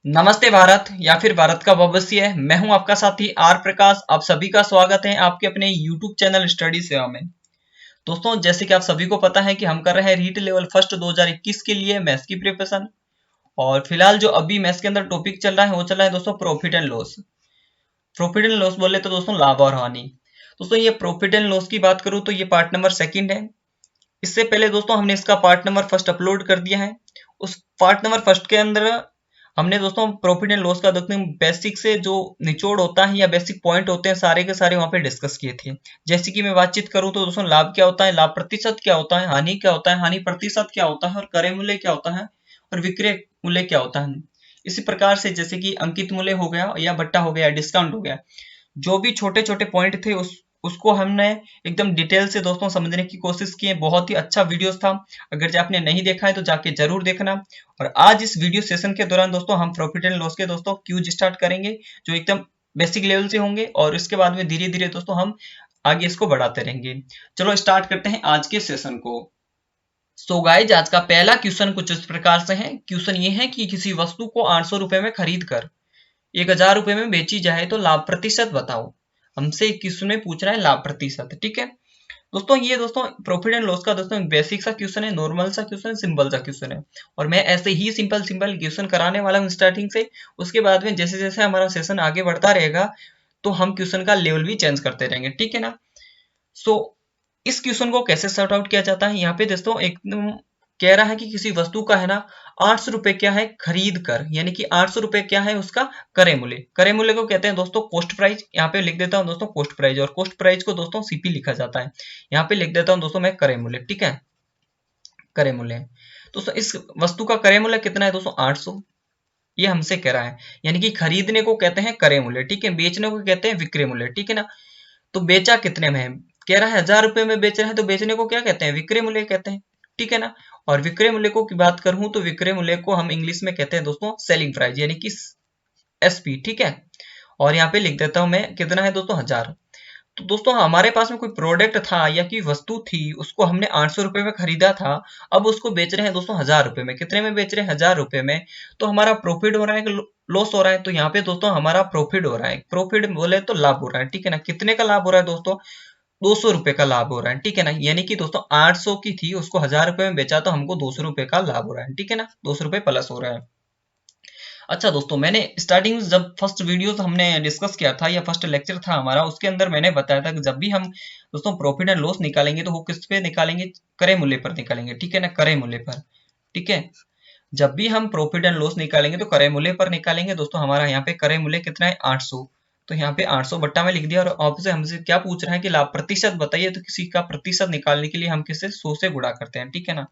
नमस्ते भारत या फिर भारत का भविष्य है। मैं हूं आपका साथी आर प्रकाश। आप सभी का स्वागत है आपके अपने YouTube चैनल स्टडी सेवा में। दोस्तों, जैसे कि आप सभी को पता है कि हम कर रहे हैं रीट लेवल फर्स्ट 2021 के लिए मैथ्स की प्रिपरेशन। और फिलहाल जो अभी मैथ्स के अंदर टॉपिक चल रहा है वो चल रहा है दोस्तों profit and loss. Profit and loss बोले तो दोस्तों लाभ और हानि। दोस्तों, ये प्रॉफिट एंड लॉस की बात करूं तो ये पार्ट नंबर सेकंड है। इससे पहले दोस्तों हमने इसका पार्ट नंबर फर्स्ट अपलोड कर दिया है। उस पार्ट नंबर फर्स्ट के अंदर हमने दोस्तों प्रॉफिट एंड लॉस का दोस्तों बेसिक से जो निचोड़ होता है या बेसिक पॉइंट होते हैं सारे के सारे वहां पे डिस्कस किए थे। जैसे कि मैं बातचीत करूं तो दोस्तों लाभ क्या होता है, लाभ प्रतिशत क्या होता है, हानि क्या होता है, हानि प्रतिशत क्या होता है, और क्रय मूल्य क्या होता है, और विक्रय मूल्य क्या होता है। इसी प्रकार से जैसे कि अंकित मूल्य हो गया या बट्टा हो गया, डिस्काउंट हो गया, जो भी छोटे छोटे पॉइंट थे उसको हमने एकदम डिटेल से दोस्तों समझने की कोशिश की है। बहुत ही अच्छा वीडियोस था। अगर आपने नहीं देखा है तो जाके जरूर देखना। और आज इस वीडियो सेशन के दौरान दोस्तों हम प्रॉफिट एंड लॉस के दोस्तों क्यूज स्टार्ट करेंगे, जो एकदम बेसिक लेवल से होंगे, और इसके बाद में धीरे धीरे दोस्तों हम आगे इसको बढ़ाते रहेंगे। चलो स्टार्ट करते हैं आज के सेशन को। सो गाइज, आज का पहला क्वेश्चन कुछ इस प्रकार से है। क्वेश्चन ये है कि किसी वस्तु को 800 रुपए में खरीद कर 1000 रुपए में बेची जाए तो लाभ प्रतिशत बताओ। हमसे क्वेश्चन में पूछ रहा है लाभ प्रतिशत। ठीक है दोस्तों, ये दोस्तों प्रॉफिट एंड लॉस का दोस्तों बेसिक सा क्वेश्चन है, नॉर्मल सा क्वेश्चन है, सिंपल सा क्वेश्चन है। और मैं ऐसे ही सिंपल सिंपल क्वेश्चन कराने वाला हूँ स्टार्टिंग से। उसके बाद में जैसे जैसे हमारा सेशन आगे बढ़ता रहेगा तो हम क्वेश्चन का लेवल भी चेंज करते रहेंगे। ठीक है ना। सो इस क्वेश्चन को कैसे सॉर्ट आउट किया जाता है, यहाँ पे दोस्तों एकदम कह रहा है कि किसी वस्तु का है ना 800 रुपए क्या है खरीद कर, यानी कि 800 रुपए क्या है उसका क्रय मूल्य। क्रय मूल्य को कहते हैं दोस्तों कॉस्ट प्राइस। यहाँ पे लिख देता हूँ दोस्तों कॉस्ट प्राइस, और कॉस्ट प्राइस को दोस्तों सीपी लिखा जाता है। यहाँ पे लिख देता हूँ दोस्तों मैं क्रय मूल्य। ठीक है, क्रय मूल्य दोस्तों इस वस्तु का क्रय मूल्य कितना है दोस्तों 800। ये हमसे कह रहा है, यानी कि खरीदने को कहते हैं क्रय मूल्य। ठीक है, बेचने को कहते हैं विक्रय मूल्य। ठीक है ना। तो बेचा कितने में है, कह रहा है 1000 रुपए में बेच रहा है, तो बेचने को क्या कहते हैं, विक्रय मूल्य कहते हैं। ठीक है ना। और विक्रय मूल्य को की बात करूं तो विक्रय मूल्य को हम इंग्लिश में कहते हैं दोस्तों सेलिंग प्राइस, यानी कि एसपी। ठीक है। और यहाँ पे लिख देता हूं मैं कितना है दोस्तों 1000। तो दोस्तों हमारे पास में कोई प्रोडक्ट था या कोई वस्तु थी, उसको हमने 800 रुपए में खरीदा था। अब उसको बेच रहे हैं दोस्तों 1000 रुपए में। कितने में बेच रहे हैं, 1000 रुपए में। तो हमारा प्रॉफिट हो रहा है कि लॉस हो रहा है, तो यहाँ पे दोस्तों हमारा प्रॉफिट हो रहा है। प्रॉफिट बोले तो लाभ हो रहा है। ठीक है ना। कितने का लाभ हो रहा है दोस्तों, 200 रुपए का लाभ हो रहा है। ठीक है ना। यानी कि दोस्तों 800 की थी, उसको 1000 रुपए में बेचा तो हमको 200 रुपए का लाभ हो रहा है। ठीक है ना, 200 रुपए प्लस हो रहा है। अच्छा दोस्तों, मैंने स्टार्टिंग में जब फर्स्ट वीडियो हमने डिस्कस किया था या फर्स्ट लेक्चर था हमारा, उसके अंदर मैंने बताया था कि जब भी हम दोस्तों प्रॉफिट एंड लॉस निकालेंगे तो वो किस पे निकालेंगे, क्रय मूल्य पर निकालेंगे। ठीक है ना, क्रय मूल्य पर। ठीक है, जब भी हम प्रॉफिट एंड लॉस निकालेंगे तो क्रय मूल्य पर निकालेंगे। दोस्तों हमारा यहाँ पे क्रय मूल्य कितना है 800। तो यहाँ पे 800 बट्टा में लिख दिया। और आपसे हमसे क्या पूछ रहा है कि लाभ प्रतिशत बताइए, तो किसी का प्रतिशत निकालने के लिए हम किससे 100 से गुणा करते हैं। ठीक है ना।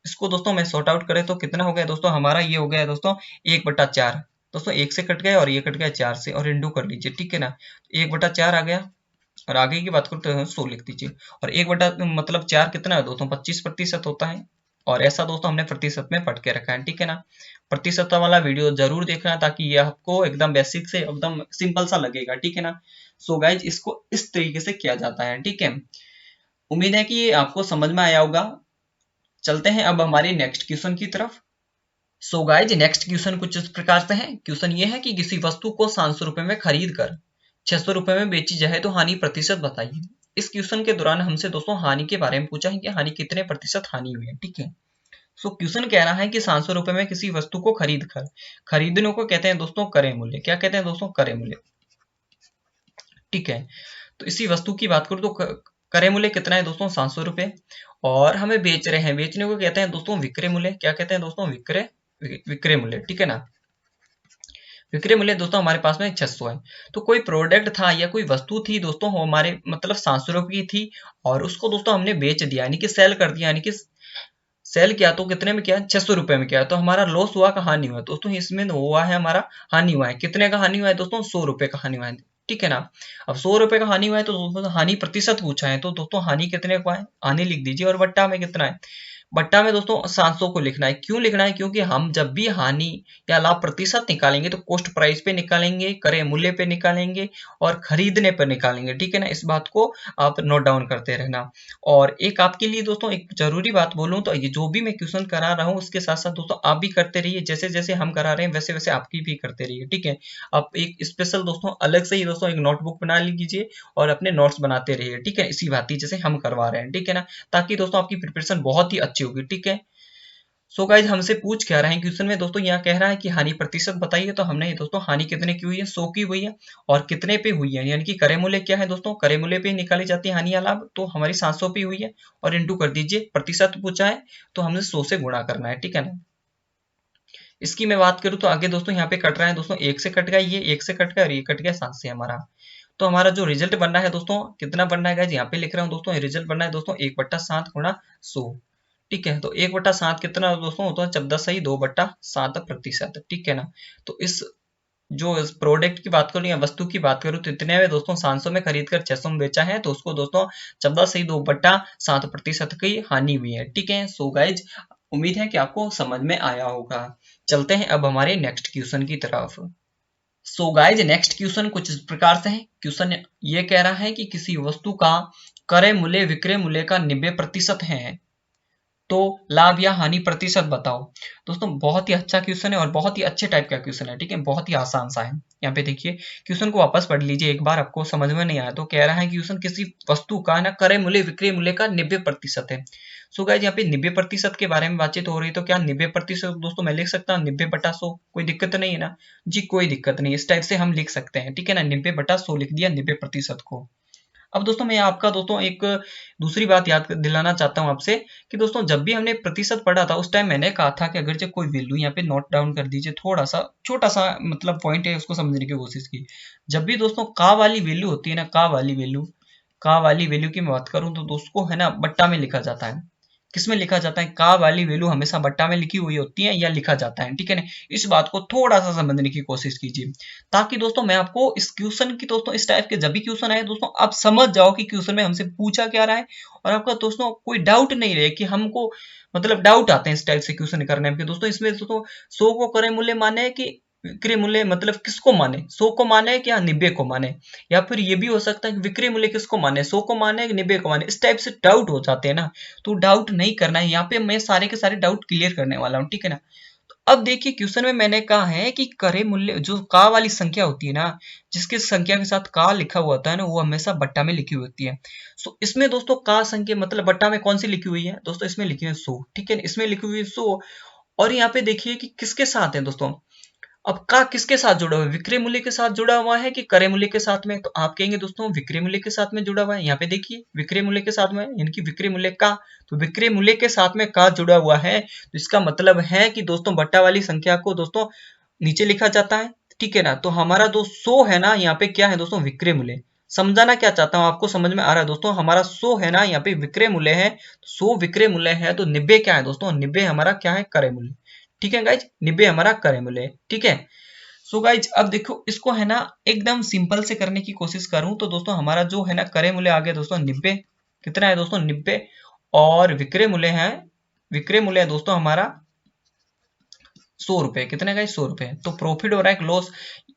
इसको दोस्तों मैं सॉर्ट आउट करें तो कितना हो गया दोस्तों, हमारा ये हो गया दोस्तों 1/4। दोस्तों एक से कट गया और ये कट गया 4 से, और इंटू कर लीजिए। ठीक है ना। 1/4 आ गया। और आगे की बात करूँ तो 100 लिख दीजिए। और 1 बटा मतलब 4 कितना है दोस्तों, 25% होता है। और ऐसा दोस्तों हमने प्रतिशत में पढ़ के रखा है। ठीक है ना। प्रतिशत वाला वीडियो जरूर देखना, ताकि ये आपको एकदम बेसिक से एकदम सिंपल सा लगेगा। ठीक है ना। सो गाइज, इसको इस तरीके से किया जाता है। ठीक है, उम्मीद है कि ये आपको समझ में आया होगा। चलते हैं अब हमारे नेक्स्ट क्वेश्चन की तरफ। सो गाइज, नेक्स्ट क्वेश्चन कुछ इस प्रकार से है। क्वेश्चन ये है कि किसी वस्तु को 700 रुपए में खरीद कर 600 रुपए में बेची जाए तो हानि प्रतिशत बताइए। इस क्वेश्चन के दौरान हमसे दोस्तों हानि के बारे में पूछा है कि हानि कितने प्रतिशत हानि हुई है। ठीक है। सो क्वेश्चन कह रहा है कि 700 रुपए में किसी वस्तु को खरीद कर, खरीदने को कहते हैं दोस्तों क्रय मूल्य। क्या कहते हैं दोस्तों, क्रय मूल्य। ठीक है। तो इसी वस्तु की बात करूं तो क्रय मूल्य कितना है दोस्तों 700 रुपए। और हमें बेच रहे हैं, बेचने को कहते हैं दोस्तों विक्रय मूल्य। क्या कहते हैं दोस्तों, विक्रय विक्रय मूल्य। ठीक है ना। विक्रय मूल्य दोस्तों हमारे पास में 600 है। तो कोई प्रोडक्ट था या कोई वस्तु थी दोस्तों हमारे मतलब 700 रुपए की थी, और उसको दोस्तों हमने बेच दिया, यानी कि सेल कर दिया। यानी कि सेल किया तो कितने में किया, 600 रुपए में किया। तो हमारा लॉस हुआ का हानि हुआ दोस्तों, इसमें हुआ है हमारा हानि हुआ है। कितने का हानि हुआ है दोस्तों, 100 रुपए का हानि हुआ है। ठीक है ना। अब 100 रुपए का हानि हुआ है तो दोस्तों हानि प्रतिशत पूछा है, तो दोस्तों हानि कितने का है, हानि लिख दीजिए और बट्टा में कितना है, बट्टा में दोस्तों 700 को लिखना है। क्यों लिखना है? क्योंकि हम जब भी हानि या लाभ प्रतिशत निकालेंगे तो कॉस्ट प्राइस पे निकालेंगे, क्रय मूल्य पे निकालेंगे और खरीदने पर निकालेंगे। ठीक है ना, इस बात को आप नोट डाउन करते रहना। और एक आपके लिए दोस्तों एक जरूरी बात बोलूं तो ये जो भी मैं क्वेश्चन करा रहा हूँ उसके साथ साथ दोस्तों आप भी करते रहिए, जैसे जैसे हम करा रहे हैं वैसे वैसे आपकी भी करते रहिए। ठीक है, आप एक स्पेशल दोस्तों अलग से ही दोस्तों एक नोटबुक बना लीजिए और अपने नोट्स बनाते रहिए। ठीक है, इसी भांति जैसे हम करवा रहे हैं। ठीक है ना, ताकि दोस्तों आपकी प्रिपरेशन बहुत ही अच्छी होगी। ठीक है, सो गाइज हमसे पूछ क्या रहे हैं क्वेश्चन में दोस्तों, यहाँ कह रहा है कि हानि प्रतिशत बताइए। तो हमने दोस्तों हानि कितने की हुई है? 100 की हुई है। और कितने पे हुई है? यानी कि क्रय मूल्य क्या है दोस्तों? क्रय मूल्य पे निकाली जाती है हानि या लाभ, तो हमारी 700 पे हुई है। और इंटू कर दीजिए, प्रतिशत पूछा है तो हमने 100 से गुणा करना है। ठीक है ना, इसकी मैं बात करूं तो आगे दोस्तों यहाँ पे कट रहा है दोस्तों, 1 से कट गया, ये 1 से कट गया और ये कट गया 7 से हमारा। तो हमारा जो रिजल्ट बनना है दोस्तों, कितना बनना है गाइज? यहाँ पे लिख रहा हूँ दोस्तों, रिजल्ट बनना है दोस्तों 1/7 गुणा 100। ठीक है, तो 1/7 कितना दोस्तों होता है? 14 सही 2/7%। ठीक है ना, तो इस जो इस प्रोडक्ट की बात करूं या वस्तु की बात करूं तो इतने में दोस्तों 700 में खरीद कर 600 में बेचा है, तो उसको दोस्तों 14 सही 2/7% की हानि हुई है। ठीक है, सो गाइज उम्मीद है कि आपको समझ में आया होगा। चलते हैं अब हमारे नेक्स्ट क्वेश्चन की तरफ। सो गाइज नेक्स्ट क्वेश्चन कुछ इस प्रकार से है। क्वेश्चन ये कह रहा है कि किसी वस्तु का क्रय मूल्य विक्रय मूल्य का 90% है, तो लाभ या हानि प्रतिशत बताओ। दोस्तों बहुत ही अच्छा क्वेश्चन है और बहुत ही अच्छे टाइप का क्वेश्चन है। ठीक है, बहुत ही आसान सा है। यहाँ पे देखिए क्वेश्चन को वापस पढ़ लीजिए एक बार, आपको समझ में नहीं आया तो कह रहा है कि क्वेश्चन किसी वस्तु का ना क्रय मूल्य विक्रय मूल्य का 90% है। सो गाइस यहाँ पे 90% के बारे में बातचीत हो रही है, तो क्या 90% दोस्तों मैं लिख सकता हूँ 90/100? कोई दिक्कत नहीं है ना जी, कोई दिक्कत नहीं, इस टाइप से हम लिख सकते हैं। ठीक है ना, 90/100 लिख दिया 90% को। अब दोस्तों मैं आपका दोस्तों एक दूसरी बात याद दिलाना चाहता हूं आपसे कि दोस्तों जब भी हमने प्रतिशत पढ़ा था उस टाइम मैंने कहा था कि अगर जब कोई वैल्यू यहाँ पे नोट डाउन कर दीजिए, थोड़ा सा छोटा सा मतलब पॉइंट है उसको समझने की कोशिश की। जब भी दोस्तों का वाली वैल्यू होती है ना, का वाली वैल्यू की मैं बात करूं तो दोस्तों है ना बट्टा में लिखा जाता है। किसमें लिखा जाता है? का वाली वैल्यू हमेशा बट्टा में लिखी हुई होती है या लिखा जाता है। ठीक है ना, इस बात को थोड़ा सा समझने की कोशिश कीजिए, ताकि दोस्तों मैं आपको इस क्वेश्चन की दोस्तों इस टाइप के जब भी क्वेश्चन आए दोस्तों आप समझ जाओ कि क्वेश्चन में हमसे पूछा क्या रहा है, और आपका दोस्तों कोई डाउट नहीं रहे कि हमको मतलब डाउट आते हैं इस टाइप से क्वेश्चन करने में। दोस्तों इसमें दोस्तों 100 को क्रय मूल्य माने है कि विक्रय मूल्य, मतलब किसको माने? 100 को माने कि 90 को माने? या फिर ये भी हो सकता है कि विक्रय मूल्य किसको माने? 100 को माने कि 90 को माने? इस टाइप से डाउट हो जाते हैं ना, तो डाउट नहीं करना है। यहाँ पे मैं सारे के सारे डाउट क्लियर करने वाला हूँ। ठीक है ना, अब देखिए क्वेश्चन में मैंने कहा है कि क्रय मूल्य जो का वाली संख्या होती है ना, जिसके संख्या के साथ का लिखा हुआ होता है ना, वो हमेशा बट्टा में लिखी होती है। सो इसमें दोस्तों का संख्या मतलब बट्टा में कौन सी लिखी हुई है दोस्तों? इसमें लिखी है 100। ठीक है, इसमें लिखी हुई है 100। और यहाँ पे देखिए कि किसके साथ है दोस्तों, अब का किसके साथ जुड़ा हुआ है? विक्रय मूल्य के साथ जुड़ा हुआ है कि क्रय मूल्य के साथ में? तो आप कहेंगे दोस्तों विक्रय मूल्य के साथ में जुड़ा हुआ है। यहाँ पे देखिए विक्रय मूल्य के साथ में, यानी कि विक्रय मूल्य का, तो विक्रय मूल्य के साथ में का जुड़ा हुआ है, तो इसका मतलब है कि दोस्तों बट्टा वाली संख्या को दोस्तों नीचे लिखा जाता है। ठीक है ना, तो हमारा जो 100 है ना, यहाँ पे क्या है दोस्तों? विक्रय मूल्य। समझाना क्या चाहता हूँ, आपको समझ में आ रहा है दोस्तों? हमारा 100 है ना, यहाँ पे विक्रय मूल्य है, 100 विक्रय मूल्य है, तो 90 क्या है दोस्तों? 90 हमारा क्या है? क्रय मूल्य। ठीक है गाइज, 90 हमारा क्रय मूल्य है। ठीक है, सो गाइज अब देखो इसको है ना एकदम सिंपल से करने की कोशिश करूं तो दोस्तों हमारा जो है ना क्रय मूल्य आ गया दोस्तों 90। कितना है दोस्तों? 90। और विक्रय मूल्य है दोस्तों हमारा 100 रुपए। कितने का? 100 रुपए। तो प्रॉफिट हो रहा है लॉस?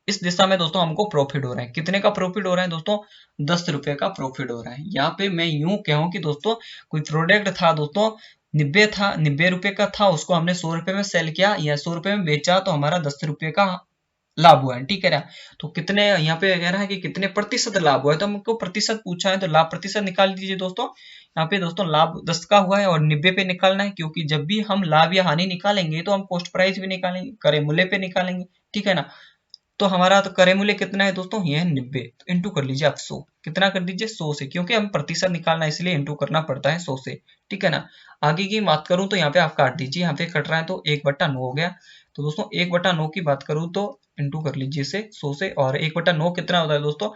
इस दिशा में दोस्तों हमको प्रॉफिट हो रहा है। कितने का प्रॉफिट हो रहा है दोस्तों? 10 रुपए का प्रॉफिट हो रहा है। यहाँ पे मैं यूं कहूं कि दोस्तों कोई प्रोडक्ट था दोस्तों 90 रुपए का था, उसको हमने 100 रुपए में सेल किया या 100 रुपए में बेचा, तो हमारा 10 रुपए का लाभ हुआ है। ठीक है ना, तो कितने यहाँ पे कह रहा है कि कितने प्रतिशत लाभ हुआ है, तो हमको प्रतिशत पूछा है तो लाभ प्रतिशत निकाल दीजिए दोस्तों। यहाँ पे दोस्तों लाभ 10 का हुआ है और 90 पे निकालना है, क्योंकि जब भी हम लाभ या हानि निकालेंगे तो हम कॉस्ट प्राइस भी निकालेंगे, क्रय मूल्य पे निकालेंगे। ठीक है ना, तो हमारा तो क्रय मूल्य कितना है दोस्तों? ये है 90, तो इंटू कर लीजिए आप 100। कितना कर दीजिए? 100 से, क्योंकि हम प्रतिशत निकालना है इसलिए इंटू करना पड़ता है 100 से। ठीक है ना, आगे की बात करूं तो यहाँ पे आप काट दीजिए, यहाँ पे कट रहा है तो 1/9 हो गया। तो दोस्तों 1/9 की बात करूं तो इंटू कर लीजिए इसे 100 से, और 1/9 कितना होता है दोस्तों?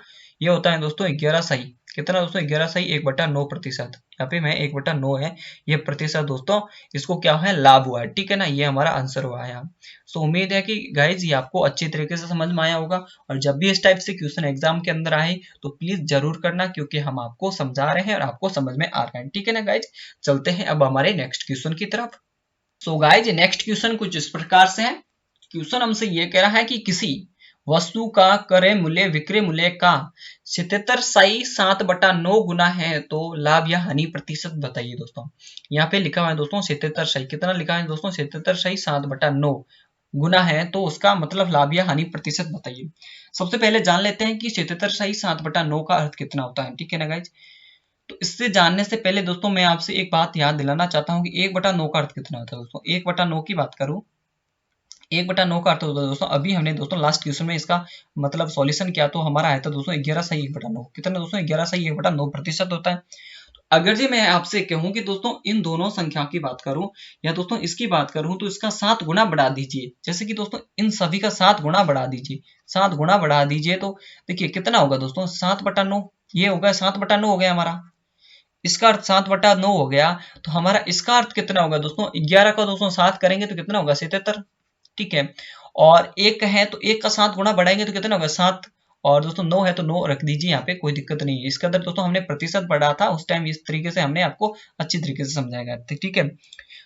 ये होता है दोस्तों 11 सही। कितना दोस्तों 11 सही 1/9%। यहाँ पे मैं 1/9 है ये प्रतिशत दोस्तों, इसको क्या है लाभ हुआ है, ठीक है ना, ये हमारा आंसर हुआ है यहाँ। सो उम्मीद है कि गाइज ये आपको अच्छी तरीके से समझ में आया होगा, और जब भी इस टाइप से क्वेश्चन एग्जाम के अंदर आए तो प्लीज जरूर करना, क्योंकि हम आपको समझा रहे हैं और आपको समझ में आ रहा है, ठीक है ना गाइज। चलते हैं अब हमारे नेक्स्ट क्वेश्चन की तरफ। सो गाइज नेक्स्ट क्वेश्चन कुछ इस प्रकार से है। क्वेश्चन हमसे ये कह रहा है कि किसी वस्तु का क्रय मूल्य विक्रय मूल्य का 77/7 गुना है तो लाभ या हानि प्रतिशत बताइए दोस्तों। यहाँ पे लिखा हुआ है दोस्तों 77, कितना लिखा है दोस्तों 77/7 गुना है तो उसका मतलब लाभ या हानि प्रतिशत बताइए। सबसे पहले जान लेते हैं कि 77/7 का अर्थ कितना होता है, ठीक है ना गाइज। तो इससे जानने से पहले दोस्तों मैं आपसे एक बात याद दिलाना चाहता हूँ कि 1/9 का अर्थ कितना होता है दोस्तों। 1/9 की बात करूं, 1/9 का अर्थ होता है दोस्तों, अभी हमने दोस्तों लास्ट क्वेश्चन में इसका मतलब सॉल्यूशन किया तो हमारा आया था दोस्तों 11 सही 1/9। कितना दोस्तों 11 सही 1/9% होता है। अगर जी मैं आपसे कहूं कि दोस्तों इन दोनों संख्या की बात करूं या दोस्तों इसकी बात करूं तो इसका 7 गुना बढ़ा दीजिए। जैसे कि दोस्तों इन सभी का 7 गुना बढ़ा दीजिए, 7 गुना बढ़ा दीजिए तो देखिए कितना होगा दोस्तों 7/9। ये होगा 7/9 हो गया हमारा, इसका अर्थ 7/9 हो गया। तो हमारा इसका अर्थ कितना होगा दोस्तों 11 का दोस्तों 7 करेंगे तो कितना होगा 77, ठीक है। और एक है तो एक का 7 गुना बढ़ाएंगे तो कितना होगा 7, और दोस्तों 9 है तो 9 रख दीजिए, यहाँ पे कोई दिक्कत नहीं है। इसके अंदर दोस्तों हमने प्रतिशत बढ़ा था उस टाइम, इस तरीके से हमने आपको अच्छी तरीके से समझाएगा, ठीक है।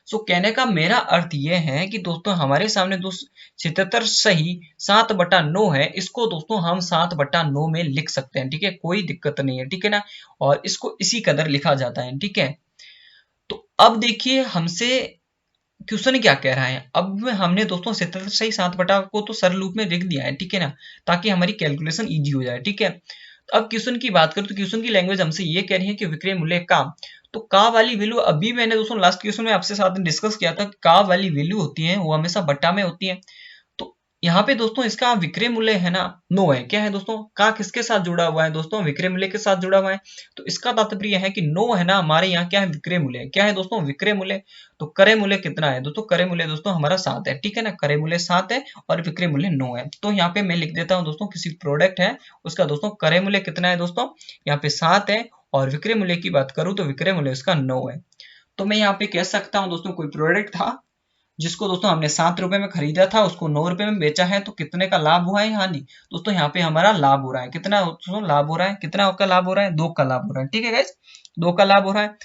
सो कहने का मेरा अर्थ यह है कि दोस्तों हमारे सामने दोस्त 77 सही 7/9 है, इसको दोस्तों हम 7/9 में लिख सकते हैं, ठीक है, कोई दिक्कत नहीं है, ठीक है ना। और इसको इसी कदर लिखा जाता है, ठीक है। तो अब देखिए हमसे क्वेश्चन क्या कह रहा है। अब हमने दोस्तों 77 सही 7 को तो सरल रूप में लिख दिया है, ठीक है ना, ताकि हमारी कैलकुलेशन इजी हो जाए, ठीक है। तो अब क्वेश्चन की बात करें तो क्वेश्चन की लैंग्वेज हमसे ये कह रही है कि विक्रय मूल्य का, तो का वाली वैल्यू अभी मैंने दोस्तों लास्ट क्वेश्चन में आपसे साथ में डिस्कस किया था, का वाली वैल्यू होती है वो हमेशा बट्टा में होती है। तो यहाँ पे दोस्तों इसका विक्रय मूल्य है ना 9 है, क्या है दोस्तों का किसके साथ जुड़ा हुआ है दोस्तों विक्रय मूल्य के साथ जुड़ा हुआ है। तो इसका तात्पर्य है कि 9 है ना हमारे यहाँ क्या है विक्रय मूल्य, क्या है दोस्तों विक्रय मूल्य। तो क्रय मूल्य कितना है दोस्तों, क्रय मूल्य दोस्तों हमारा 7 है, ठीक है ना, क्रय मूल्य 7 है और विक्रय मूल्य 9 है। तो यहाँ पे मैं लिख देता हूँ दोस्तों किसी प्रोडक्ट है उसका दोस्तों क्रय मूल्य कितना है दोस्तों, यहाँ पे 7 है, और विक्रय मूल्य की बात करूं तो विक्रय मूल्य उसका 9 है। तो मैं यहाँ पे कह सकता हूँ दोस्तों कोई प्रोडक्ट था जिसको दोस्तों हमने 7 रुपए में खरीदा था, उसको 9 रुपए में बेचा है, तो कितने का लाभ हुआ है हानि दोस्तों, यहाँ पे हमारा लाभ हो रहा है। कितना दोस्तों लाभ हो रहा है, कितना का लाभ हो रहा है 2 का लाभ हो रहा है, ठीक है गाइस, 2 का लाभ हो रहा है।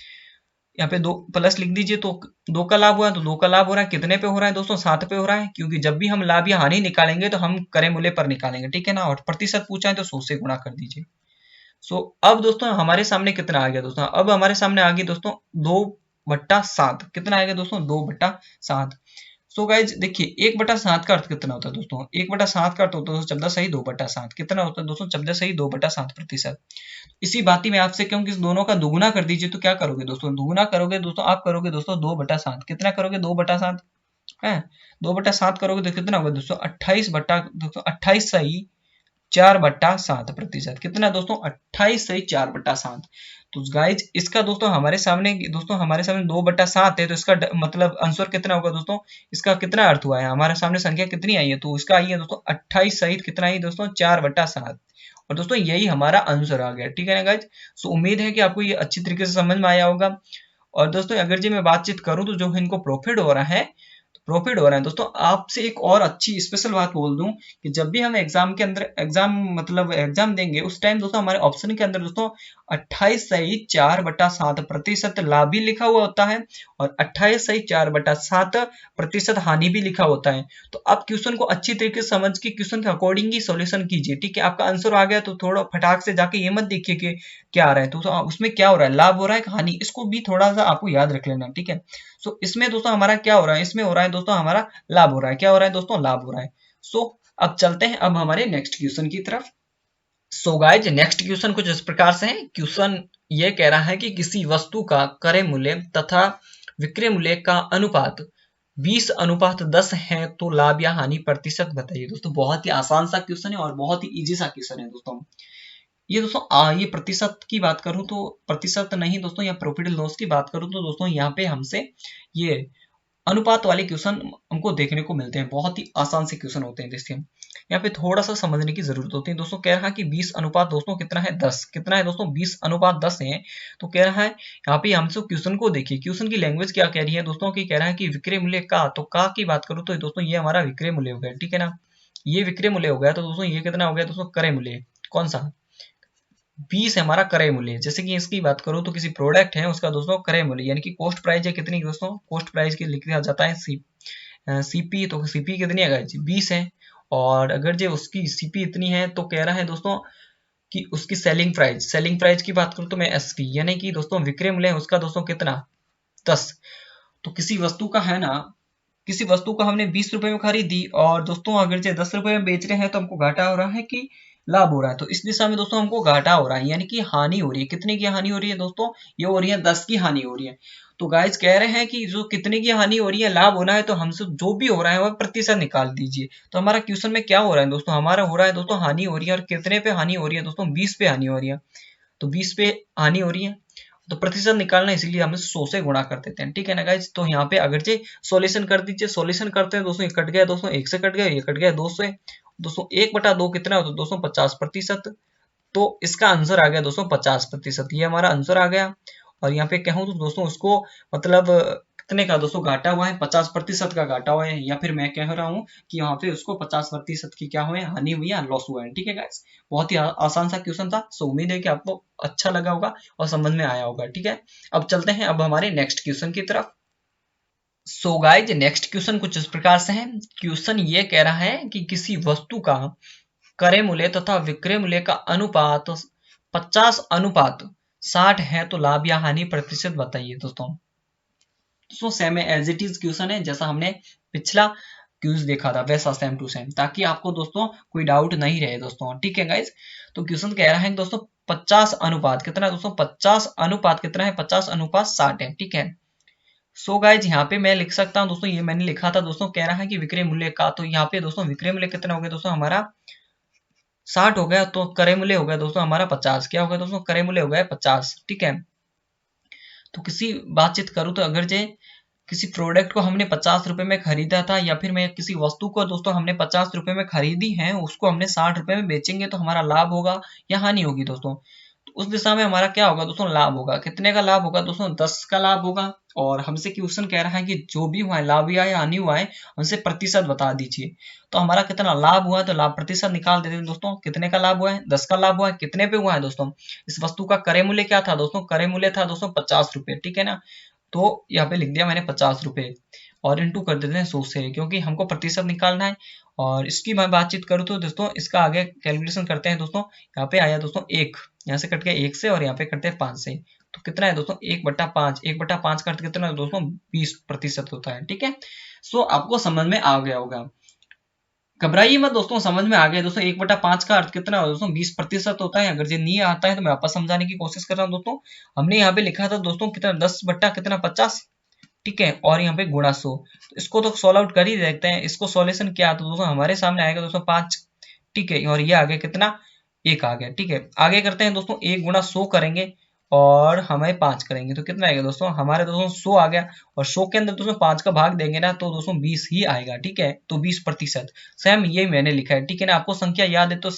यहाँ पे 2 प्लस लिख दीजिए, तो 2 का लाभ हुआ है, तो 2 का लाभ हो रहा है कितने पे हो रहा है दोस्तों 7 पे हो रहा है, क्योंकि जब भी हम लाभ या हानि निकालेंगे तो हम क्रय मूल्य पर निकालेंगे, ठीक है ना। और प्रतिशत पूछा है तो 100 से गुणा कर दीजिए। सो अब दोस्तों हमारे सामने कितना आ गया दोस्तों, अब हमारे सामने आ गया दोस्तों 2/7, कितना आएगा दोस्तों 2/7। सो गाइज देखिए 1/7 का अर्थ कितना होता है दोस्तों, 1/7 का अर्थ होता है 14 सही 2/7, कितना होता है दोस्तों 14 सही 2/7%। इसी बात ही मैं आपसे कहूँ कि इस दोनों का दुगुना कर दीजिए, तो क्या करोगे दोस्तों, दुगुना करोगे दोस्तों आप करोगे दोस्तों 2/7, कितना करोगे 2/7 है, 2/7 करोगे तो कितना होगा दोस्तों 28 सही 4/7%, कितना दोस्तों 28 सही 4/7। तो गाइज इसका दोस्तों हमारे सामने 2/7 है, तो इसका मतलब आंसर कितना होगा दोस्तों, इसका कितना अर्थ हुआ है, हमारे सामने संख्या कितनी आई है, तो इसका आई है दोस्तों 28 सहित कितना आई दोस्तों 4/7। और दोस्तों यही हमारा आंसर आ गया, ठीक है ना गाइज। सो उम्मीद है कि आपको ये अच्छी तरीके से समझ में आया होगा। और दोस्तों अगर जी मैं बातचीत करूं तो जो इनको प्रॉफिट हो रहा है दोस्तों, आपसे एक और अच्छी स्पेशल बात बोल दूं कि जब भी हम एग्जाम के अंदर एग्जाम देंगे उस टाइम दोस्तों हमारे ऑप्शन के अंदर दोस्तों 28 सही 4/7% लाभ भी लिखा हुआ होता है और 28 सही 4/7% हानि भी लिखा होता है। तो आप क्वेश्चन को अच्छी तरीके से समझ के क्वेश्चन के अकॉर्डिंग ही सॉल्यूशन कीजिए, ठीक है। आपका आंसर आ गया तो थोड़ा फटाक से जाके ये मत देखिए कि क्या आ रहा है, तो उसमें क्या हो रहा है, लाभ हो रहा है हानि, इसको भी थोड़ा सा आपको याद रख लेना, ठीक है। सो इसमें दोस्तों हमारा क्या हो रहा है, इसमें हो रहा है दोस्तों हमारा लाभ हो रहा है, क्या हो रहा है दोस्तों लाभ हो रहा है। सो अब चलते हैं अब हमारे नेक्स्ट क्वेश्चन की तरफ। सो गाइज नेक्स्ट क्वेश्चन कुछ इस प्रकार से है। क्वेश्चन ये कह रहा है कि किसी वस्तु का क्रय मूल्य तथा विक्रय मूल्य का अनुपात 20:10 है तो लाभ या हानि प्रतिशत बताइए। दोस्तों बहुत ही आसान सा क्वेश्चन है और बहुत ही इजी सा क्वेश्चन है दोस्तों। ये दोस्तों ये प्रतिशत की बात करूं तो प्रतिशत नहीं दोस्तों, या प्रॉफिट एंड लॉस की बात करूं तो दोस्तों यहाँ पे हमसे ये अनुपात वाले क्वेश्चन हमको देखने को मिलते हैं, बहुत ही आसान से क्वेश्चन होते हैं। जैसे यहाँ पे थोड़ा सा समझने की जरूरत होती है दोस्तों। कह रहा है कि 20 अनुपात दोस्तों कितना है 10, कितना है दोस्तों 20 अनुपात 10 है। तो कह रहा है यहाँ पे हमसे क्वेश्चन को देखिए, क्वेश्चन की लैंग्वेज क्या कह रही है दोस्तों की, कह रहा है कि विक्रय मूल्य का, तो का की बात करूँ तो दोस्तों ये हमारा विक्रय मूल्य हो गया, ठीक है ना। ये विक्रय मूल्य हो गया, तो दोस्तों ये कितना हो गया दोस्तों क्रय मूल्य, कौन सा 20 है हमारा क्रय मूल्य। जैसे कि इसकी बात करूं तो किसी प्रोडक्ट है उसका दोस्तों क्रय मूल्य यानी कि कॉस्ट प्राइस है कितनी दोस्तों, कॉस्ट प्राइस के लिख दिया जाता है सीपी, तो सीपी कितनी है 20 है। और अगर जो उसकी सीपी इतनी है तो कह रहा है दोस्तों कि उसकी सेलिंग प्राइस की बात करूं तो मैं एसपी यानी कि दोस्तों विक्रय मूल्य है उसका दोस्तों कितना 10। तो किसी वस्तु का है ना, किसी वस्तु को हमने 20 रुपए में खरीदी और दोस्तों अगर जो 10 रुपए में बेच रहे हैं तो हमको घाटा हो रहा है कि लाभ हो रहा है। तो इस दिशा में दोस्तों हमको घाटा हो रहा है यानी कि हानि हो रही है। कितने की हानि हो रही है दोस्तों, ये हो रही है 10 की हानि हो रही है। तो गाइस कह रहे हैं कि जो कितने की हानि हो रही है लाभ होना है, तो हमसे जो भी हो रहा है वह प्रतिशत निकाल दीजिए। तो हमारा क्वेश्चन में क्या हो रहा है दोस्तों, हमारा हो रहा है दोस्तों हानि हो रही है, और कितने पे हानि हो रही है दोस्तों 20 पे हानि हो रही है। तो 20 पे हानि हो रही है तो प्रतिशत निकालना, इसीलिए हम 100 से गुणा कर देते हैं, ठीक है ना गाइज। तो यहाँ पे अगर जे सॉल्यूशन कर दीजिए, सॉल्यूशन करते हैं दोस्तों, ये कट गया दोस्तों, 1 से कट गया, ये कट गया 2 से, दोस्तों 1/2 कितना हो तो दोस्तों 50%। तो इसका आंसर आ गया दोस्तों 50%, ये हमारा आंसर आ गया। और यहाँ पे कहूँ तो दोस्तों उसको मतलब कितने का दोस्तों घाटा हुआ है, 50% का घाटा हुआ है, या फिर मैं कह रहा हूँ कि यहाँ पे उसको 50% की क्या हुआ है, हानि हुई है, लॉस हुआ है, ठीक है गाइस। बहुत ही आसान सा क्वेश्चन था। सो उम्मीद है कि आपको अच्छा लगा होगा और समझ में आया होगा, ठीक है। अब चलते हैं अब हमारे नेक्स्ट क्वेश्चन की तरफ। सो गाइज नेक्स्ट क्वेश्चन कुछ इस प्रकार से है। क्वेश्चन ये कह रहा है कि किसी वस्तु का क्रय मूल्य तथा विक्रय मूल्य का अनुपात 50:60 है, तो लाभ या हानि प्रतिशत बताइए दोस्तों सेम है, एज इट इज क्वेश्चन है, जैसा हमने पिछला क्यूज देखा था वैसा सेम टू सेम, ताकि आपको दोस्तों कोई डाउट नहीं रहे दोस्तों, ठीक है गाइज। तो क्वेश्चन कह रहा है दोस्तों 50 अनुपात कितना है दोस्तों, 50 अनुपात कितना है, 50:60 है, ठीक है। सो गाइज यहाँ पे मैं लिख सकता हूँ दोस्तों, ये मैंने लिखा था दोस्तों, कह रहा है कि विक्रय मूल्य का, तो यहाँ पे दोस्तों विक्रय मूल्य कितना हो गया दोस्तों हमारा 60 हो गया, तो क्रय मूल्य हो गया दोस्तों हमारा 50। क्या हो गया दोस्तों, क्रय मूल्य हो गया 50, ठीक है। तो किसी बातचीत करूँ तो अगर जे किसी प्रोडक्ट को हमने 50 रुपए में खरीदा था, या फिर मैं किसी वस्तु को दोस्तों हमने 50 रुपए में खरीदी है, उसको हमने 60 रुपए में बेचेंगे, तो हमारा लाभ होगा या हानि होगी दोस्तों। तो उस दिशा में हमारा क्या होगा दोस्तों, लाभ होगा। कितने का लाभ होगा दोस्तों, 10 का लाभ होगा। और हमसे क्वेश्चन कह रहा है कि जो भी हुआ है लाभ या हानि हुआ है, हमसे प्रतिशत बता दीजिए। तो हमारा कितना लाभ हुआ है, तो लाभ प्रतिशत निकाल देते हैं दोस्तों। कितने का लाभ हुआ है, 10 का लाभ हुआ है। कितने पे हुआ है दोस्तों, इस वस्तु का क्रय मूल्य क्या था दोस्तों, क्रय मूल्य था दोस्तों 50 रुपए, ठीक है ना। तो यहाँ पे लिख दिया मैंने 50 रुपए, और इंटू कर देते हैं 100 से, क्योंकि हमको प्रतिशत निकालना है। और इसकी मैं बातचीत करूँ तो दोस्तों इसका आगे कैलकुलेशन करते हैं दोस्तों। यहाँ पे आया दोस्तों 1, यहाँ से कट गया 1 से, और यहाँ पे कटते हैं 5 से। तो कितना है दोस्तों 1/5, 1/5 का अर्थ कितना है दोस्तों 20% होता है, ठीक है। सो आपको समझ में आ गया होगा, घबराइए मत दोस्तों, समझ में आ गया दोस्तों। 1/5 का अर्थ कितना है दोस्तों 20% होता है। अगर ये नहीं आता है तो मैं वापस समझाने की कोशिश कर रहा हूँ दोस्तों। हमने यहाँ पे लिखा था दोस्तों कितना 10 बट्टा कितना 50, ठीक है, और यहाँ पे गुणा 100। तो इसको तो सॉल्व आउट कर ही देखते हैं। इसको सॉल्यूशन क्या, तो दोस्तों हमारे सामने आएगा दोस्तों 5, ठीक है, और ये आगे कितना 1 आ गया, ठीक है। आगे करते हैं दोस्तों 1 गुणा 100 करेंगे, और हमें 5 करेंगे, तो कितना आएगा दोस्तों हमारे दोस्तों 100 आ गया। और 100 के अंदर दोस्तों 5 का भाग देंगे ना, तो दोस्तों 20 ही आएगा, ठीक है। तो 20%, सेम ये मैंने लिखा है, ठीक है ना। आपको संख्या याद है तो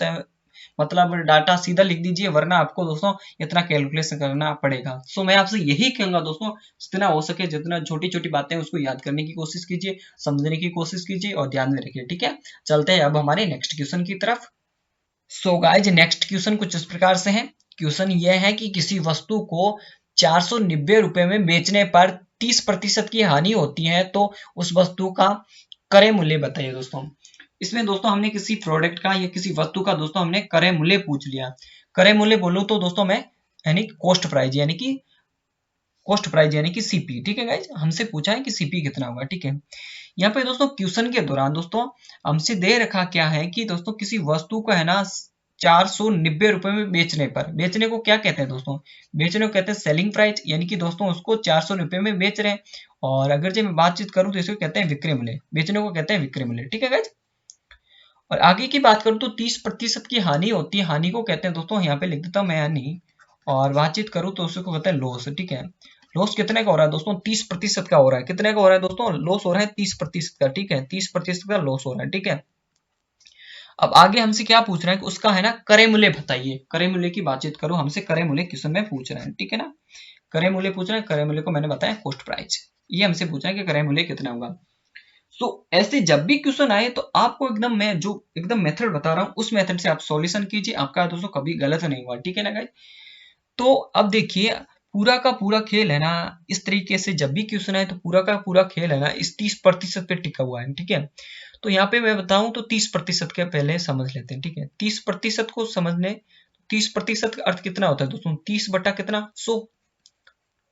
मतलब डाटा सीधा लिख दीजिए, वरना आपको दोस्तों इतना कैलकुलेशन करना पड़ेगा। सो मैं आपसे यही कहूंगा दोस्तों, जितना हो सके जितना छोटी छोटी बातें उसको याद करने की कोशिश कीजिए, समझने की कोशिश कीजिए, और ध्यान में रखिए, ठीक है। चलते हैं अब हमारे नेक्स्ट क्वेश्चन की तरफ। सो गाइज नेक्स्ट क्वेश्चन कुछ इस प्रकार से है। क्वेश्चन ये है कि किसी वस्तु को 490 रुपए में बेचने पर 30% की हानि होती है, तो उस वस्तु का क्रय मूल्य बताइए दोस्तों। इसमें दोस्तों हमने किसी प्रोडक्ट का या किसी वस्तु का दोस्तों हमने क्रय मूल्य पूछ लिया। क्रय मूल्य बोलूं तो दोस्तों मैं यानी कॉस्ट प्राइस यानी कि सीपी, ठीक है गाइज। हमसे पूछा है कि सीपी कितना होगा, ठीक है। यहाँ पे दोस्तों क्वेश्चन के दौरान दोस्तों हमसे दे रखा क्या है कि दोस्तों किसी वस्तु को है ना 490 रुपए में बेचने पर, बेचने को क्या कहते हैं दोस्तों, बेचने को कहते हैं सेलिंग प्राइस, यानी कि दोस्तों उसको 400 रुपए में बेच रहे हैं। और अगर जब मैं बातचीत करूं तो इसको कहते हैं विक्रय मूल्य, बेचने को कहते हैं विक्रय मूल्य, ठीक है गाइज। और आगे की बात करूं तो 30% की हानि होती है, हानि को कहते हैं दोस्तों यहाँ पे लिख देता हूं मैं हानि, और बातचीत करूं तो उसको कहते हैं लॉस, ठीक है। लॉस कितने का हो रहा है दोस्तों? 30% का हो रहा है। कितने का हो रहा है दोस्तों? लॉस हो रहा है 30% का, ठीक है, 30% का लॉस हो रहा है, ठीक है। अब आगे हमसे क्या पूछ रहा है कि उसका है ना क्रय मूल्य बताइए। क्रय मूल्य की बातचीत करो, हमसे क्रय मूल्य क्वेश्चन में पूछ रहा है, ठीक है ना। क्रय मूल्य पूछ रहा है, क्रय मूल्य को मैंने बताया कॉस्ट प्राइस। ये हमसे पूछा है कि क्रय मूल्य कितना होगा। सो ऐसे जब भी क्वेश्चन आए तो आपको एकदम, मैं जो एकदम मेथड बता रहा हूँ उस मेथड से आप सॉल्यूशन कीजिए, आपका दोस्तों कभी गलत नहीं हुआ, ठीक है ना गाइस। तो अब देखिए, पूरा का पूरा खेल है ना इस तरीके से, जब भी क्वेश्चन आए तो पूरा का पूरा खेल है ना इस 30% पे टिका हुआ है, ठीक है। तो यहाँ पे मैं बताऊं तो 30% के पहले समझ लेते हैं, ठीक है। 30% को समझने, 30% का अर्थ कितना होता है दोस्तों? 30 बटा कितना? 100।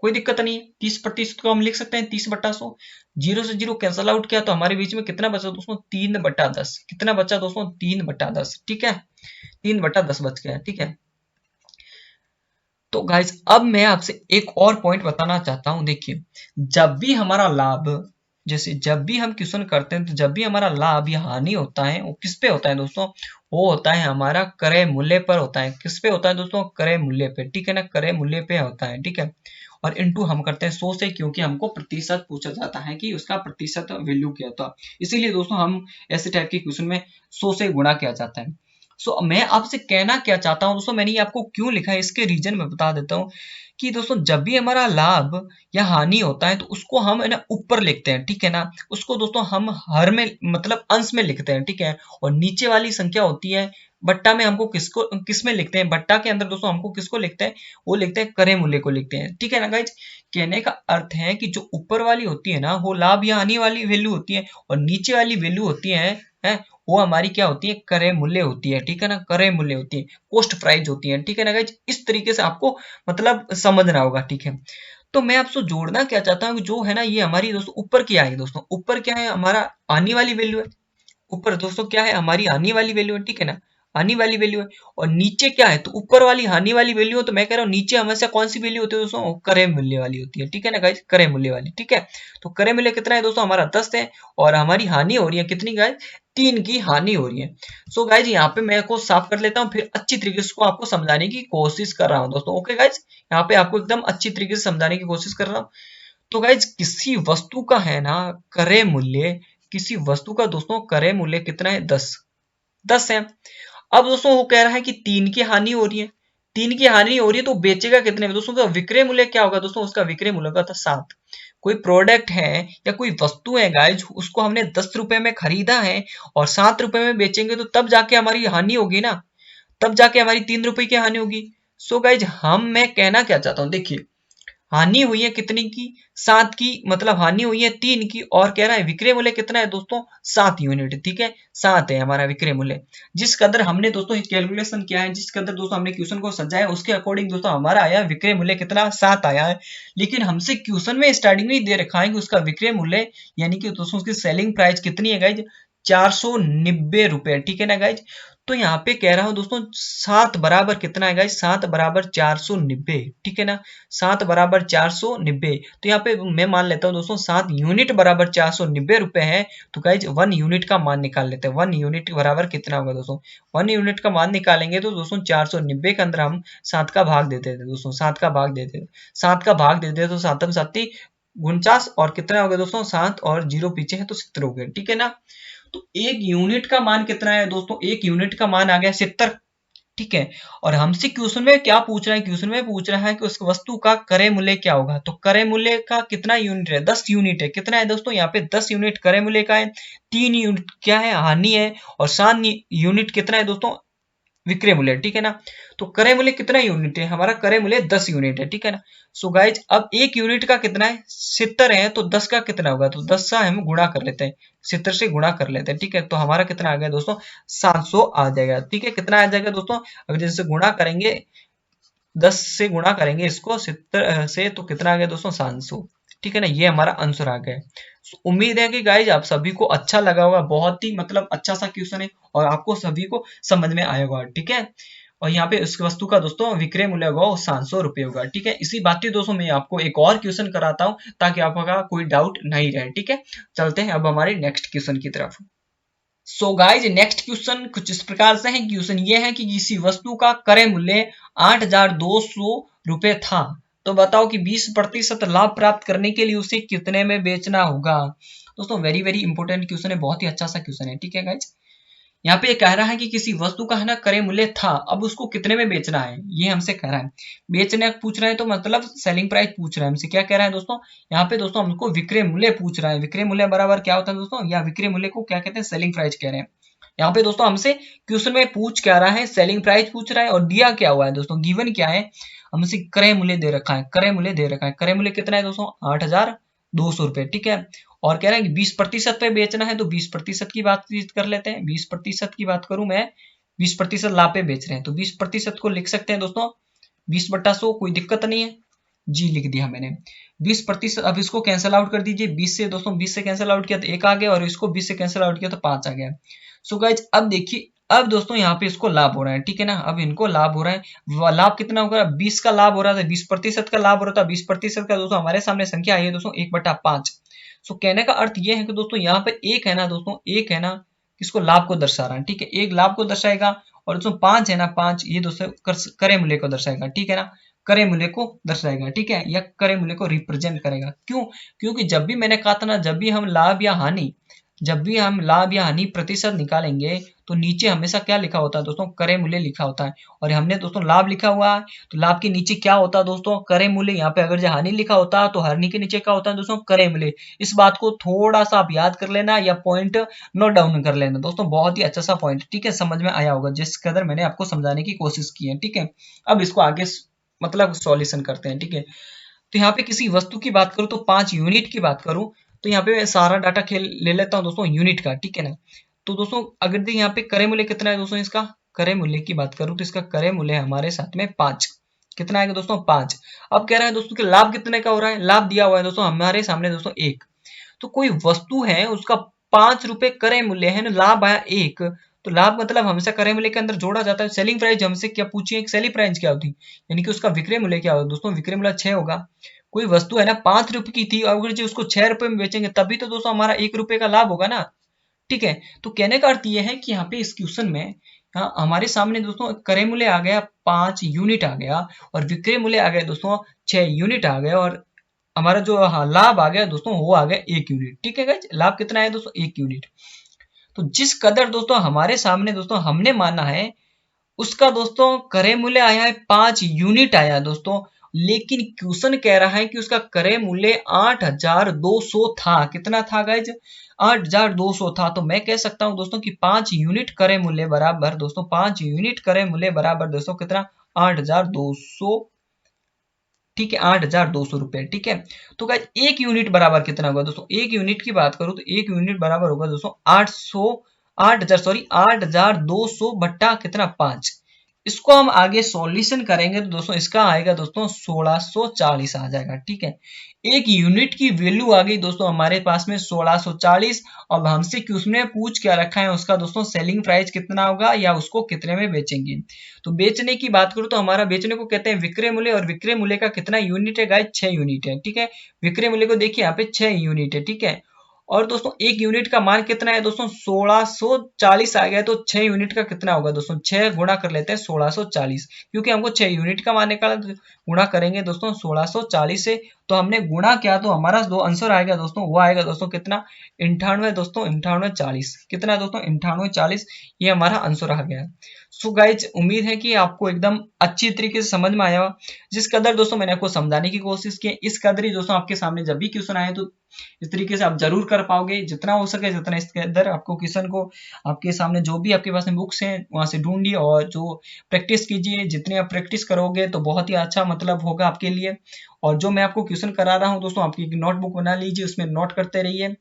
कोई दिक्कत नहीं है, 30% को हम लिख सकते हैं 30/100। जीरो से जीरो कैंसल आउट किया तो हमारे बीच में कितना बचा दोस्तों? 3/10। कितना बचा दोस्तों? 3/10, ठीक है। 3/10 बच गया, ठीक है। तो गाइज अब मैं आपसे एक और पॉइंट बताना चाहता हूं। देखिए, जब भी हमारा लाभ, जैसे जब भी हम क्वेश्चन करते हैं तो जब भी हमारा लाभ या हानि होता है वो किस पे होता है दोस्तों? वो होता है हमारा क्रय मूल्य पर होता है। किस पे होता है दोस्तों? क्रय मूल्य पे, ठीक है ना, क्रय मूल्य पे होता है, ठीक है। और इनटू हम करते हैं 100 से, क्योंकि हमको प्रतिशत पूछा जाता है कि उसका प्रतिशत वैल्यू क्या होता है। इसीलिए दोस्तों हम ऐसे टाइप के क्वेश्चन में 100 से गुणा किया जाता है। सो मैं आपसे कहना क्या चाहता हूं दोस्तों, मैंने ये आपको क्यों लिखा है इसके रीजन में बता देता हूं कि दोस्तों जब भी हमारा लाभ या हानि होता है तो उसको हम है ना ऊपर लिखते हैं, ठीक है ना। उसको दोस्तों हम हर में मतलब अंश में लिखते हैं, ठीक है। और नीचे वाली संख्या होती है बट्टा में, हमको किसको किस में लिखते हैं? बट्टा के अंदर दोस्तों हमको किसको लिखते हैं? वो लिखते हैं क्रय मूल्य को लिखते हैं, ठीक है ना गाइज। कहने का अर्थ है कि जो ऊपर वाली होती है ना वो लाभ या हानि वाली वैल्यू होती है, और नीचे वाली वैल्यू होती है वो हमारी क्या होती है? क्रय मूल्य होती है, ठीक है ना, क्रय मूल्य होती है, कॉस्ट प्राइस होती है, ठीक है ना गाइज। इस तरीके से आपको मतलब समझना होगा, ठीक है। तो मैं आपसे जोड़ना क्या चाहता हूँ, जो है ना ये हमारी दोस्तों ऊपर क्या है दोस्तों? ऊपर क्या है? हमारा आने वाली वैल्यू है। ऊपर दोस्तों क्या है? हमारी आने वाली वैल्यू है, ठीक है ना, आने वाली वैल्यू है। और नीचे क्या है? तो ऊपर वाली हानि वाली वैल्यू है, तो मैं कह रहा हूँ नीचे हमेशा कौन सी वैल्यू होती है दोस्तों? क्रय मूल्य वाली होती है, ठीक है ना गाइस, क्रय मूल्य वाली, ठीक है। तो क्रय मूल्य कितना है दोस्तों? हमारा 10 है। और हमारी हानि हो रही है कितनी गाइस? 3 की हानि हो रही है। सो गाइज यहाँ पे मैं को साफ कर लेता हूँ, फिर अच्छी तरीके से आपको समझाने की कोशिश कर रहा हूँ दोस्तों। ओके गाइज, यहाँ पे आपको एकदम अच्छी तरीके से समझाने की कोशिश कर रहा हूँ। तो गाइज किसी वस्तु का है ना क्रय मूल्य, किसी वस्तु का दोस्तों क्रय मूल्य कितना है? 10 है। अब दोस्तों वो कह रहा है कि 3 की हानि हो रही है। 3 की हानि हो रही है तो बेचेगा कितने में दोस्तों? का विक्रय मूल्य क्या होगा दोस्तों? उसका विक्रय मूल्य होगा 7। कोई प्रोडक्ट है या कोई वस्तु है गाइज, उसको हमने 10 रुपए में खरीदा है और 7 रुपए में बेचेंगे तो तब जाके हमारी हानि होगी ना, तब जाके हमारी 3 रुपए की हानि होगी। सो गाइज मैं कहना क्या चाहता हूँ, देखिए हानि हुई है कितनी की? 7 की, मतलब हानि हुई है 3 की, और कह रहा है विक्रय मूल्य कितना है दोस्तों? 7 यूनिट, ठीक है, 7 है हमारा विक्रय मूल्य। जिस कदर हमने दोस्तों कैलकुलेशन किया है, जिस कदर दोस्तों हमने क्वेश्चन को सजाया, उसके अकॉर्डिंग दोस्तों हमारा आया विक्रय मूल्य कितना? 7 आया है। लेकिन हमसे क्वेश्चन में स्टार्टिंग में ही दे रखा है कि उसका विक्रय मूल्य यानी कि दोस्तों उसकी सेलिंग प्राइस कितनी है गाइज? 490 रुपए, ठीक है ना गाइज। तो यहाँ पे कह रहा हूं दोस्तों 7 बराबर कितना है गाइज? 7 बराबर 490, ठीक है ना, 7 बराबर 490। तो यहाँ पे मैं मान लेता हूँ दोस्तों 7 यूनिट बराबर 490 रुपए है। तो गाइज 1 यूनिट का मान निकाल लेते हैं। 1 यूनिट बराबर कितना होगा दोस्तों? 1 यूनिट का मान निकालेंगे तो दोस्तों 490 के अंदर हम 7 का भाग देते थे दोस्तों, 7 का भाग देते, 7 का भाग देते तो 7 7 49, और कितना हो गया दोस्तों? 7 और 0 पीछे है तो 70 हो गया, ठीक है ना। तो एक यूनिट का मान कितना है दोस्तों? एक यूनिट का मान आ गया 70, ठीक है। और हमसे क्वेश्चन में क्या पूछ रहा है? क्वेश्चन में पूछ रहा है कि उस वस्तु का क्रय मूल्य क्या होगा। तो क्रय मूल्य का कितना यूनिट है? 10 यूनिट है। कितना है दोस्तों? यहाँ पे 10 यूनिट क्रय मूल्य का है। 3 यूनिट क्या है? हानि है। और 7 यूनिट कितना है दोस्तों? विक्रय मूल्य, ठीक है ना। तो क्रय मूल्य कितना यूनिट है? हमारा क्रय मूल्य 10 यूनिट है, ठीक है ना। सो गाइज अब एक यूनिट का कितना है? 70 है, तो 10 का कितना होगा? तो 10 का हम गुणा कर लेते हैं, 70 से गुणा कर लेते हैं, ठीक है। तो हमारा कितना आ गया दोस्तों? 700 आ जाएगा, ठीक है। कितना आ जाएगा दोस्तों? अगर जैसे गुणा करेंगे, 10 से गुणा करेंगे इसको 70 से, तो कितना आ गया दोस्तों? 700, ठीक है ना। ये हमारा आंसर आ गया है। उम्मीद है कि गाइज आप सभी को अच्छा लगा होगा। बहुत ही मतलब अच्छा सा क्वेश्चन है और आपको सभी को समझ में आया होगा, ठीक है। और यहाँ पे उस वस्तु का दोस्तों विक्रय मूल्य होगा 700 रुपये होगा, ठीक है। इसी बात दोस्तों मैं आपको एक और क्वेश्चन कराता हूँ ताकि आपका कोई डाउट नहीं रहे, ठीक है। चलते हैं अब हमारे नेक्स्ट क्वेश्चन की तरफ। सो गाइज नेक्स्ट क्वेश्चन कुछ इस प्रकार से है। क्वेश्चन ये है कि किसी वस्तु का क्रय मूल्य 8,200 रुपये था, तो बताओ कि 20% लाभ प्राप्त करने के लिए उसे कितने में बेचना होगा। दोस्तों वेरी वेरी इंपॉर्टेंट क्वेश्चन है, बहुत ही अच्छा सा क्वेश्चन है, ठीक है गाइज। यहाँ पे कह रहा है कि किसी वस्तु का है ना क्रय मूल्य था, अब उसको कितने में बेचना है, ये हमसे कह रहा है। बेचने पूछ रहे हैं तो मतलब सेलिंग प्राइस पूछ रहा है हमसे। क्या कह रहा है दोस्तों, यहाँ पे दोस्तों हमको विक्रय मूल्य पूछ रहा है। विक्रय मूल्य बराबर क्या होता है दोस्तों, या विक्रय मूल्य को क्या कहते हैं, सेलिंग प्राइस कह रहे हैं। यहाँ पे दोस्तों हमसे क्वेश्चन में पूछ क्या रहा है, सेलिंग प्राइस पूछ रहा है, और दिया क्या हुआ है दोस्तों, गिवन क्या है, हमसे क्रय मूल्य दे रखा है। क्रय मूल्य दे रखा है, क्रय मूल्य कितना है दोस्तों, 8,200 रुपए, ठीक है। और कह रहे हैं कि 20% पे बेचना है, तो 20% की बातचीत कर लेते हैं। 20% की बात करूं मैं, 20% लाभ पे बेच रहे हैं, तो 20% को लिख सकते हैं दोस्तों 20/100, कोई दिक्कत नहीं है जी, लिख दिया मैंने 20%। अब इसको कैंसिल आउट कर दीजिए, 20 से दोस्तों 20 से कैंसिल आउट किया तो 1 आ गया, और इसको 20 से कैंसिल आउट किया तो 5 आ गया। सो गाइज अब देखिए, अब दोस्तों यहाँ पे इसको लाभ हो रहा है, ठीक है ना। अब इनको लाभ हो रहा है, लाभ कितना होगा, 20 का लाभ हो रहा था, 20% का लाभ हो रहा था। 20% का दोस्तों हमारे सामने संख्या आई है दोस्तों 1/5। सो कहने का अर्थ ये है कि दोस्तों यहाँ पे एक है ना दोस्तों, एक है ना किसको, लाभ को दर्शा रहा है, ठीक है। एक लाभ को दर्शाएगा, और दोस्तों 5 है ना, 5 ये दोस्तों क्रय मूल्य को दर्शाएगा, ठीक है ना। क्रय मूल्य को दर्शाएगा, ठीक है, या क्रय मूल्य को रिप्रेजेंट करेगा। क्यों, क्योंकि जब भी मैंने कहा था ना, जब भी हम लाभ या हानि, जब भी हम लाभ या हानि प्रतिशत निकालेंगे तो नीचे हमेशा क्या लिखा होता है दोस्तों, क्रय मूल्य लिखा होता है। और हमने दोस्तों लाभ लिखा हुआ है, तो लाभ के नीचे क्या होता है दोस्तों, क्रय मूल्य। यहाँ पे अगर जो हानि लिखा होता तो हानि के नीचे क्या होता है दोस्तों, क्रय मूल्य। इस बात को थोड़ा सा आप याद कर लेना, या पॉइंट नोट डाउन कर लेना दोस्तों, बहुत ही अच्छा सा पॉइंट, ठीक है, समझ में आया होगा जिस कदर मैंने आपको समझाने की कोशिश की है, ठीक है। अब इसको आगे मतलब सॉल्यूशन करते हैं, ठीक है। तो यहाँ पे किसी वस्तु की बात करूं तो 5 यूनिट की बात करूं, तो यहाँ पे मैं सारा डाटा खेल ले लेता हूँ दोस्तों यूनिट का, ठीक है ना। तो दोस्तों अगर देखिए यहाँ पे क्रय मूल्य कितना है दोस्तों, इसका क्रय मूल्य की बात करूं तो इसका क्रय मूल्य हमारे साथ में 5, कितना आएगा दोस्तों 5। अब कह रहा है दोस्तों कि लाभ कितने का हो रहा है, लाभ दिया हुआ है दोस्तों हमारे सामने दोस्तों 1। तो कोई वस्तु है उसका 5 रुपए क्रय मूल्य है ना, लाभ आया 1, तो लाभ मतलब हमेशा क्रय मूल्य के अंदर जोड़ा जाता है। सेलिंग प्राइस हमसे क्या पूछिए, एक सेलिंग प्राइस क्या होती है, यानी कि उसका विक्रय मूल्य क्या होगा दोस्तों, विक्रय मूल्य 6 होगा। कोई वस्तु है ना 5 रुपए की थी, अगर जो उसको 6 रुपए में बेचेंगे तभी तो दोस्तों हमारा 1 रुपए का लाभ होगा ना, ठीक है। तो कहने का अर्थ यह है कि यहाँ पे इस क्वेश्चन में हमारे सामने दोस्तों क्रय मूल्य आ गया 5 यूनिट आ गया, और विक्रय मूल्य आ गया दोस्तों 6 यूनिट आ गया, और हमारा जो लाभ आ गया दोस्तों वो आ गया 1 यूनिट, ठीक है गाइस। लाभ कितना है दोस्तों 1 यूनिट। तो जिस कदर दोस्तों हमारे सामने दोस्तों हमने माना है, उसका दोस्तों क्रय मूल्य आया है 5 यूनिट आया दोस्तों, लेकिन क्वेश्चन कह रहा है कि उसका क्रय मूल्य 8,200 था। कितना था गाइज, 8,200 था। तो मैं कह सकता हूं दोस्तों कि 5 यूनिट क्रय मूल्य बराबर दोस्तों, 5 यूनिट क्रय मूल्य बराबर दोस्तों कितना, 8,200, ठीक है, 8,200 रुपए, ठीक है। तो गाइज 1 यूनिट बराबर कितना होगा दोस्तों, 1 यूनिट की बात करूं तो 1 यूनिट बराबर होगा दोस्तों 8,200 बट्टा कितना 5। इसको हम आगे सॉल्यूशन करेंगे तो दोस्तों इसका आएगा दोस्तों 1640 आ जाएगा, ठीक है। 1 यूनिट की वैल्यू आ गई दोस्तों हमारे पास में 1640। अब हमसे क्वेश्चन पूछ क्या रखा है, उसका दोस्तों सेलिंग प्राइस कितना होगा, या उसको कितने में बेचेंगे। तो बेचने की बात करूं तो हमारा बेचने को कहते हैं विक्रय मूल्य, और विक्रय मूल्य का कितना यूनिट है गाइस, 6 यूनिट है, ठीक है। विक्रय मूल्य को देखिए यहाँ पे 6 यूनिट है, ठीक है। और दोस्तों 1 यूनिट का मान कितना है दोस्तों 1640 आ गया, तो 6 यूनिट का कितना होगा दोस्तों, 6 गुणा कर लेते हैं 1640, क्योंकि हमको 6 यूनिट का मान निकालना, गुणा करेंगे दोस्तों 1640 से। तो हमने गुणा किया तो हमारा जो आंसर आएगा दोस्तों वो आएगा दोस्तों कितना, 98 दोस्तों, 9840, कितना दोस्तों 9840, ये हमारा आंसर आ गया। सो गाइज उम्मीद है कि आपको एकदम अच्छी तरीके से समझ में आया। जिस कदर दोस्तों मैंने आपको समझाने की कोशिश की, इस कदर ही दोस्तों आपके सामने जब भी क्वेश्चन आए तो इस तरीके से आप जरूर कर पाओगे, जितना हो सके जितना इसके अंदर आपको क्वेश्चन को आपके सामने जो भी आपके पास में बुक्स हैं वहां से ढूंढिए, और जो प्रैक्टिस कीजिए। जितनी आप प्रैक्टिस करोगे तो बहुत ही अच्छा मतलब होगा आपके लिए। और जो मैं आपको क्वेश्चन करा रहा हूँ दोस्तों, आपकी एक नोटबुक बना लीजिए, उसमें नोट करते रहिए।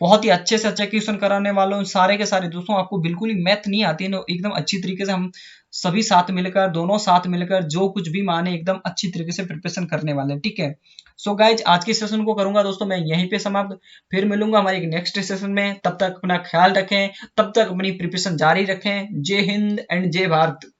बहुत ही अच्छे से अच्छे क्वेश्चन कराने वालों हूं, सारे के सारे दोस्तों। आपको बिल्कुल ही मैथ नहीं आती है, एकदम अच्छी तरीके से हम सभी साथ मिलकर, दोनों साथ मिलकर जो कुछ भी माने एकदम अच्छी तरीके से प्रिपरेशन करने वाले हैं, ठीक है। सो गाइज आज के सेशन को करूंगा दोस्तों मैं यहीं पे समाप्त, फिर मिलूंगा हमारे नेक्स्ट सेशन में। तब तक अपना ख्याल रखें, तब तक अपनी प्रिपरेशन जारी रखें। जय हिंद एंड जय भारत।